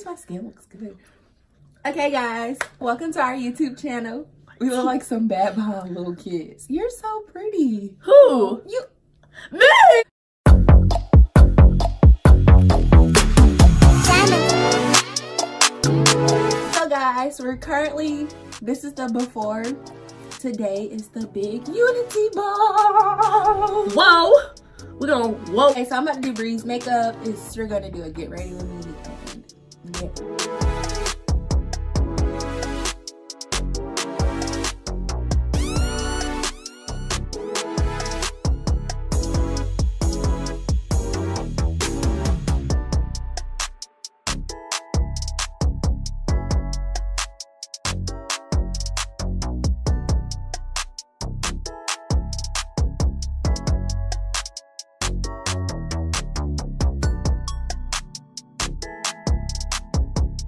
my skin looks good. Okay, guys, welcome to our YouTube channel. We look like some bad behind little kids. You're so pretty. Who? You. Me! So guys, this is the before. Today is the big unity ball. Whoa! We're gonna, whoa. Okay, so I'm about to do Bree's makeup. We're gonna do a get ready with me and yeah.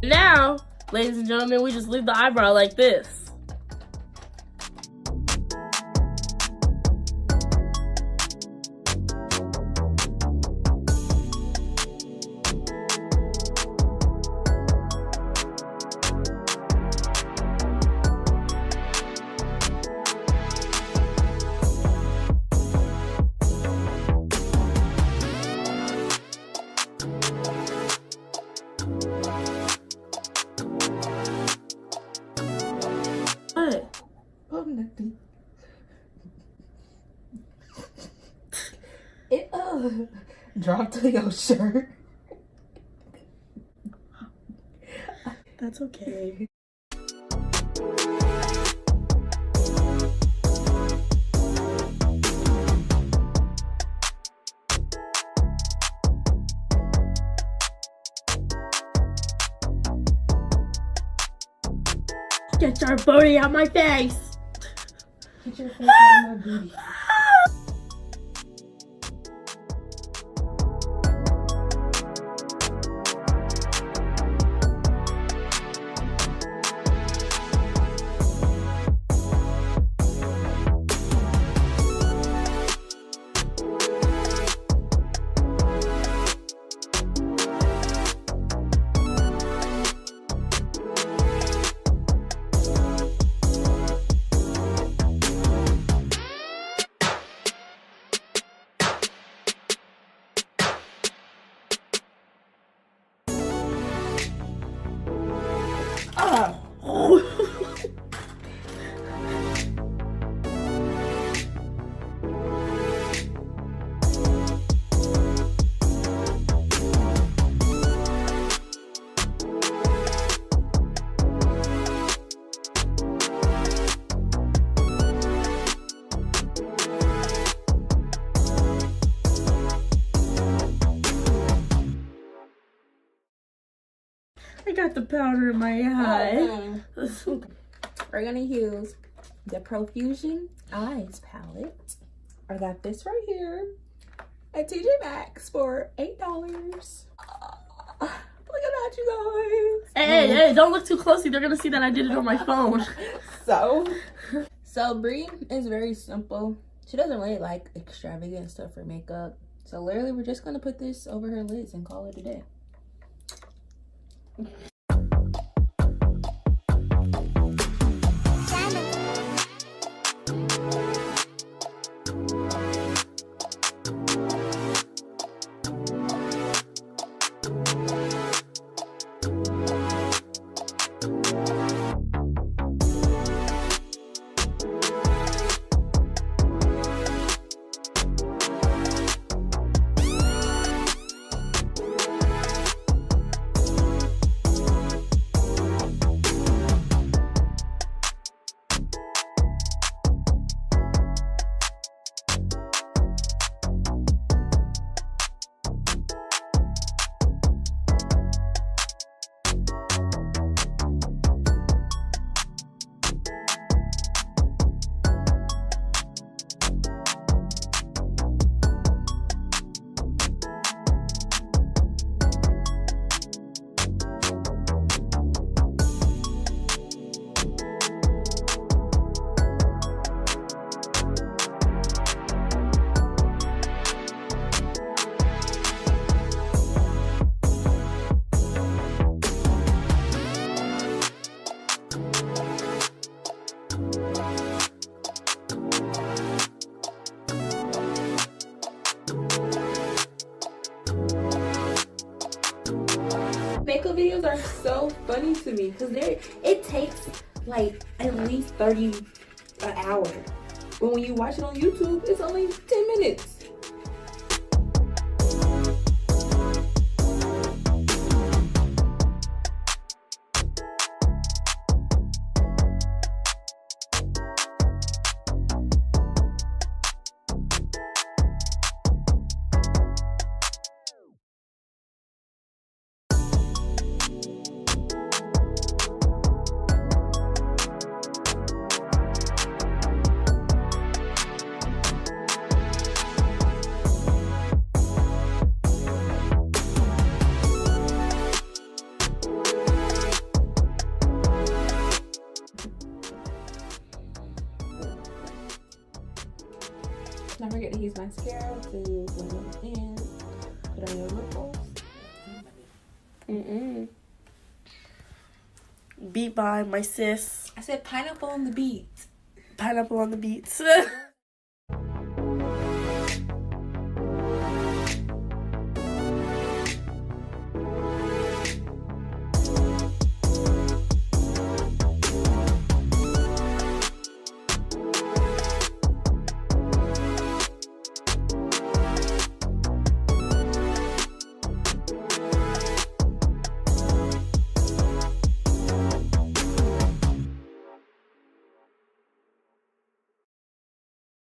Now, ladies and gentlemen, we just leave the eyebrow like this. What? Oh, nothing. It dropped to your shirt. That's okay. Get your booty out my face! Get your face out of my booty. I got the powder in my eye. We're gonna use the Profusion Eyes palette. I got this right here at TJ Maxx for $8. Look at that, you guys. Hey, don't look too closely. They're gonna see that I did it on my phone. So Bree is very simple. She doesn't really like extravagant stuff for makeup. So literally, we're just gonna put this over her lids and call it a day. Makeup videos are so funny to me because it takes like at least 30 an hour. But when you watch it on YouTube, it's only 10 minutes. Don't forget to use mascara to blend it in. Put on your nipples. Beat by my sis. I said pineapple on the beat. Pineapple on the beats.